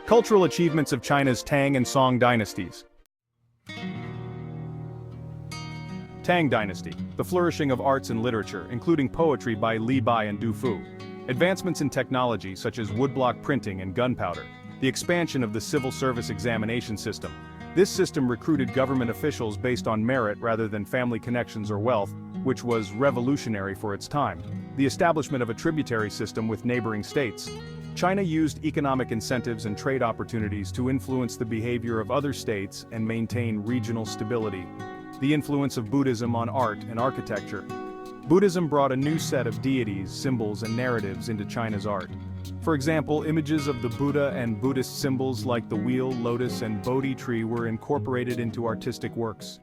Cultural achievements of China's Tang and Song dynasties. Tang Dynasty, the flourishing of arts and literature, including poetry by Li Bai and Du Fu. Advancements in technology such as woodblock printing and gunpowder. The expansion of the civil service examination system. This system recruited government officials based on merit rather than family connections or wealth, which was revolutionary for its time. The establishment of a tributary system with neighboring states. China used economic incentives and trade opportunities to influence the behavior of other states and maintain regional stability. The influence of Buddhism on art and architecture. Buddhism brought a new set of deities, symbols, and narratives into China's art. For example, images of the Buddha and Buddhist symbols like the wheel, lotus, and Bodhi tree were incorporated into artistic works.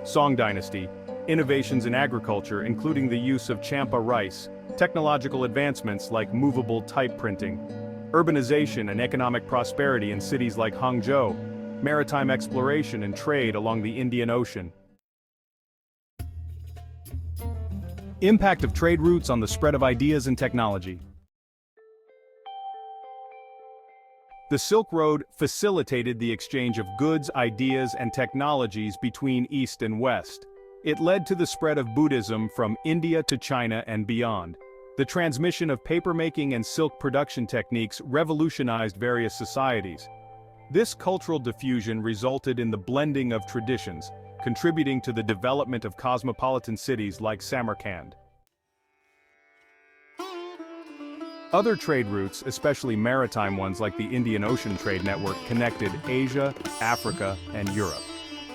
Song Dynasty. Innovations in agriculture, including the use of champa rice, technological advancements like movable type printing, urbanization and economic prosperity in cities like Hangzhou, maritime exploration and trade along the Indian Ocean. Impact of trade routes on the spread of ideas and technology. The Silk Road facilitated the exchange of goods, ideas, and technologies between East and West. It led to the spread of Buddhism from India to China and beyond. The transmission of papermaking and silk production techniques revolutionized various societies. This cultural diffusion resulted in the blending of traditions, contributing to the development of cosmopolitan cities like Samarkand. Other trade routes, especially maritime ones like the Indian Ocean trade network, connected Asia, Africa, and Europe.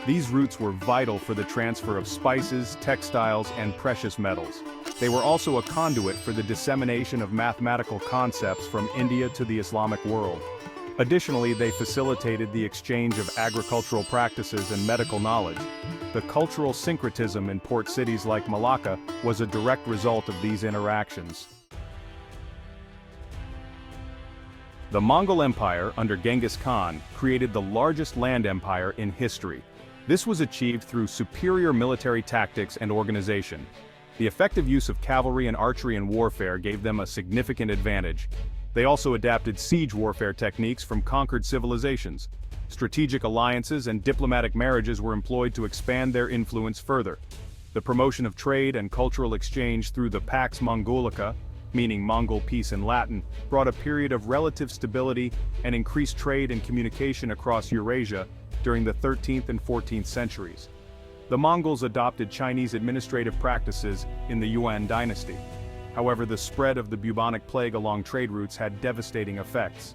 These routes were vital for the transfer of spices, textiles, and precious metals. They were also a conduit for the dissemination of mathematical concepts from India to the Islamic world. Additionally, they facilitated the exchange of agricultural practices and medical knowledge. The cultural syncretism in port cities like Malacca was a direct result of these interactions. The Mongol Empire, under Genghis Khan, created the largest land empire in history. This was achieved through superior military tactics and organization. The effective use of cavalry and archery in warfare gave them a significant advantage. They also adapted siege warfare techniques from conquered civilizations. Strategic alliances and diplomatic marriages were employed to expand their influence further. The promotion of trade and cultural exchange through the Pax Mongolica, meaning Mongol peace in Latin, brought a period of relative stability and increased trade and communication across Eurasia during the 13th and 14th centuries. The Mongols adopted Chinese administrative practices in the Yuan dynasty. However, the spread of the bubonic plague along trade routes had devastating effects.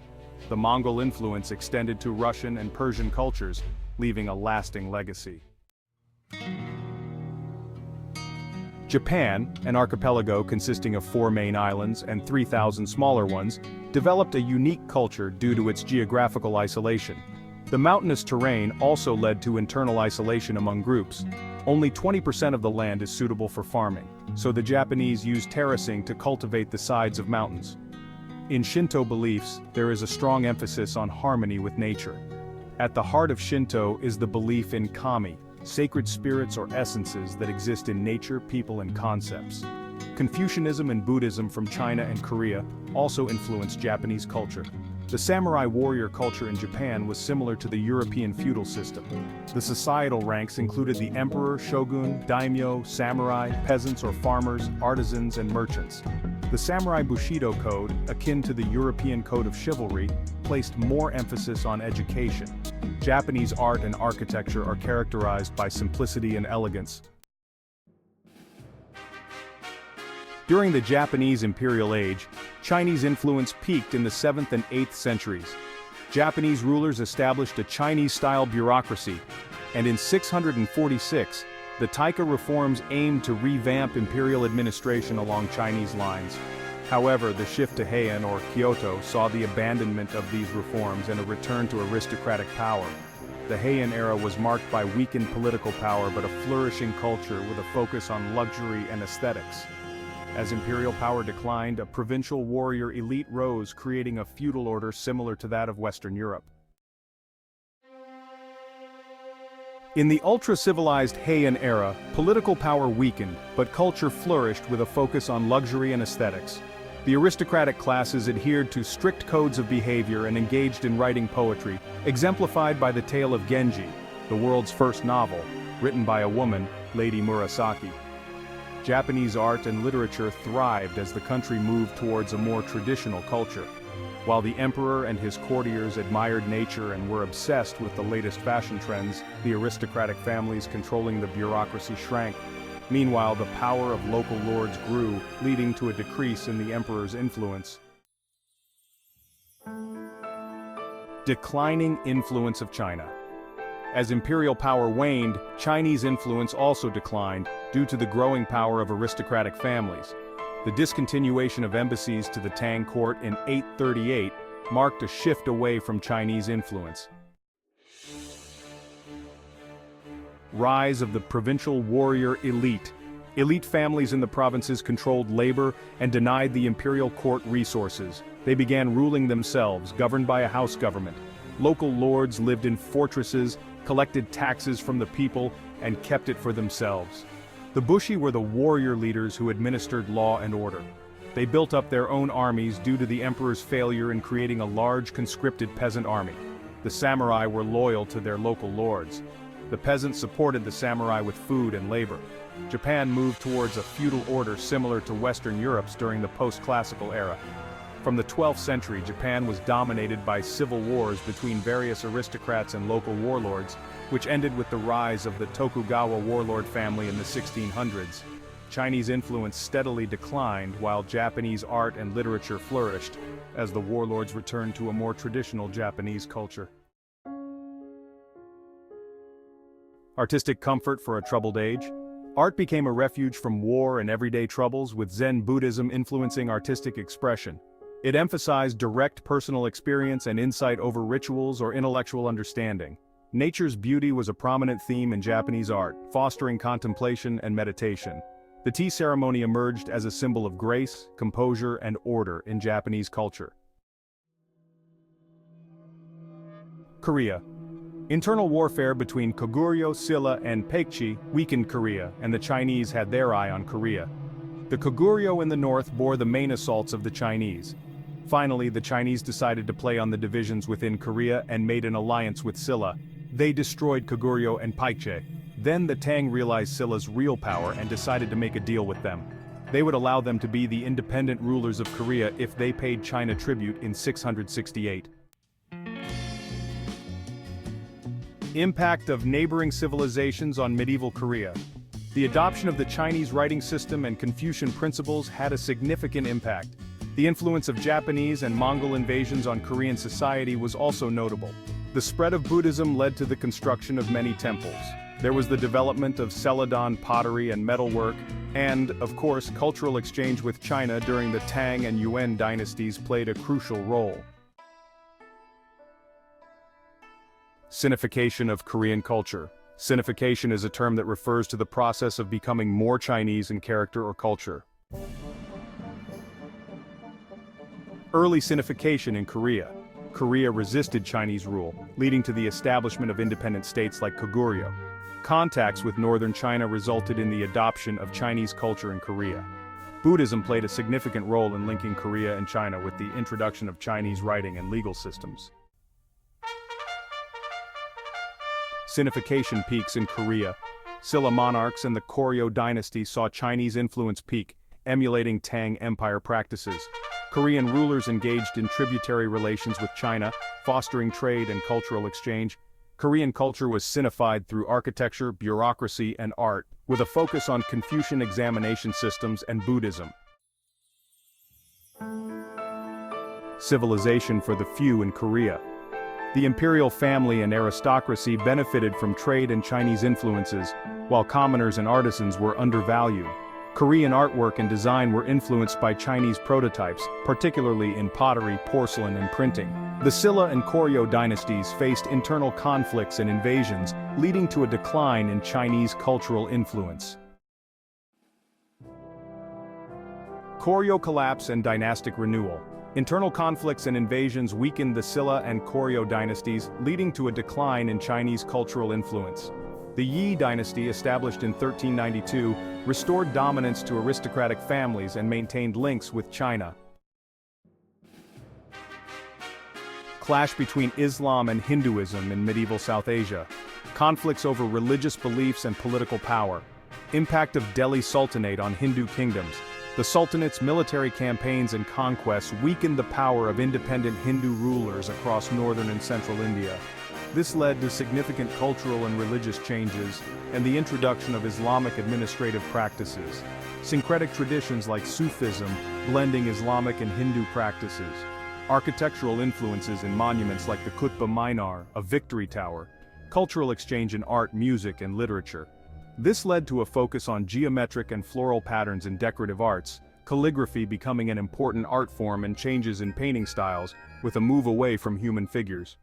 The Mongol influence extended to Russian and Persian cultures, leaving a lasting legacy. Japan, an archipelago consisting of 4 main islands and 3,000 smaller ones, developed a unique culture due to its geographical isolation. The mountainous terrain also led to internal isolation among groups. Only 20% of the land is suitable for farming, so the Japanese used terracing to cultivate the sides of mountains. In Shinto beliefs, there is a strong emphasis on harmony with nature. At the heart of Shinto is the belief in kami, sacred spirits or essences that exist in nature, people, and concepts. Confucianism and Buddhism from China and Korea also influenced Japanese culture. The samurai warrior culture in Japan was similar to the European feudal system. The societal ranks included the emperor, shogun, daimyo, samurai, peasants or farmers, artisans, and merchants. The samurai Bushido code, akin to the European code of chivalry, placed more emphasis on education. Japanese art and architecture are characterized by simplicity and elegance. During the Japanese imperial age, Chinese influence peaked in the 7th and 8th centuries. Japanese rulers established a Chinese-style bureaucracy, and in 646, the Taika reforms aimed to revamp imperial administration along Chinese lines. However, the shift to Heian or Kyoto saw the abandonment of these reforms and a return to aristocratic power. The Heian era was marked by weakened political power but a flourishing culture with a focus on luxury and aesthetics. As imperial power declined, a provincial warrior elite rose, creating a feudal order similar to that of Western Europe. In the ultra-civilized Heian era, political power weakened, but culture flourished with a focus on luxury and aesthetics. The aristocratic classes adhered to strict codes of behavior and engaged in writing poetry, exemplified by the tale of Genji, the world's first novel, written by a woman, Lady Murasaki. Japanese art and literature thrived as the country moved towards a more traditional culture. While the emperor and his courtiers admired nature and were obsessed with the latest fashion trends, the aristocratic families controlling the bureaucracy shrank. Meanwhile, the power of local lords grew, leading to a decrease in the emperor's influence. Declining influence of China. As imperial power waned, Chinese influence also declined due to the growing power of aristocratic families. The discontinuation of embassies to the Tang court in 838 marked a shift away from Chinese influence. Rise of the provincial warrior elite. Elite families in the provinces controlled labor and denied the imperial court resources. They began ruling themselves, governed by a house government. Local lords lived in fortresses, collected taxes from the people, and kept it for themselves. The Bushi were the warrior leaders who administered law and order. They built up their own armies due to the emperor's failure in creating a large conscripted peasant army. The samurai were loyal to their local lords. The peasants supported the samurai with food and labor. Japan moved towards a feudal order similar to Western Europe's during the post-classical era. From the 12th century, Japan was dominated by civil wars between various aristocrats and local warlords, which ended with the rise of the Tokugawa warlord family in the 1600s. Chinese influence steadily declined while Japanese art and literature flourished, as the warlords returned to a more traditional Japanese culture. Artistic comfort for a troubled age. Art became a refuge from war and everyday troubles, with Zen Buddhism influencing artistic expression. It emphasized direct personal experience and insight over rituals or intellectual understanding. Nature's beauty was a prominent theme in Japanese art, fostering contemplation and meditation. The tea ceremony emerged as a symbol of grace, composure, and order in Japanese culture. Korea. Internal warfare between Koguryo, Silla, and Paekchi weakened Korea, and the Chinese had their eye on Korea. The Koguryo in the north bore the main assaults of the Chinese. Finally, the Chinese decided to play on the divisions within Korea and made an alliance with Silla. They destroyed Koguryo and Paekche. Then the Tang realized Silla's real power and decided to make a deal with them. They would allow them to be the independent rulers of Korea if they paid China tribute in 668. Impact of neighboring civilizations on medieval Korea. The adoption of the Chinese writing system and Confucian principles had a significant impact. The influence of Japanese and Mongol invasions on Korean society was also notable. The spread of Buddhism led to the construction of many temples. There was the development of Celadon pottery and metalwork, and, of course, cultural exchange with China during the Tang and Yuan dynasties played a crucial role. Sinification of Korean culture. Sinification is a term that refers to the process of becoming more Chinese in character or culture. Early Sinification in Korea. Korea resisted Chinese rule, leading to the establishment of independent states like Koguryo. Contacts with northern China resulted in the adoption of Chinese culture in Korea. Buddhism played a significant role in linking Korea and China with the introduction of Chinese writing and legal systems. Sinification peaks in Korea. Silla monarchs and the Koryo dynasty saw Chinese influence peak, emulating Tang Empire practices. Korean rulers engaged in tributary relations with China, fostering trade and cultural exchange. Korean culture was sinified through architecture, bureaucracy, and art, with a focus on Confucian examination systems and Buddhism. Civilization for the few in Korea. The imperial family and aristocracy benefited from trade and Chinese influences, while commoners and artisans were undervalued. Korean artwork and design were influenced by Chinese prototypes, particularly in pottery, porcelain, and printing. The Silla and Koryo dynasties faced internal conflicts and invasions, leading to a decline in Chinese cultural influence. Koryo collapse and dynastic renewal. Internal conflicts and invasions weakened the Silla and Koryo dynasties, leading to a decline in Chinese cultural influence. The Yi dynasty, established in 1392, restored dominance to aristocratic families and maintained links with China. Clash between Islam and Hinduism in medieval South Asia. Conflicts over religious beliefs and political power. Impact of Delhi Sultanate on Hindu kingdoms. The Sultanate's military campaigns and conquests weakened the power of independent Hindu rulers across northern and central India. This led to significant cultural and religious changes, and the introduction of Islamic administrative practices. Syncretic traditions like Sufism, blending Islamic and Hindu practices. Architectural influences in monuments like the Qutb Minar, a victory tower. Cultural exchange in art, music, and literature. This led to a focus on geometric and floral patterns in decorative arts, calligraphy becoming an important art form, and changes in painting styles, with a move away from human figures.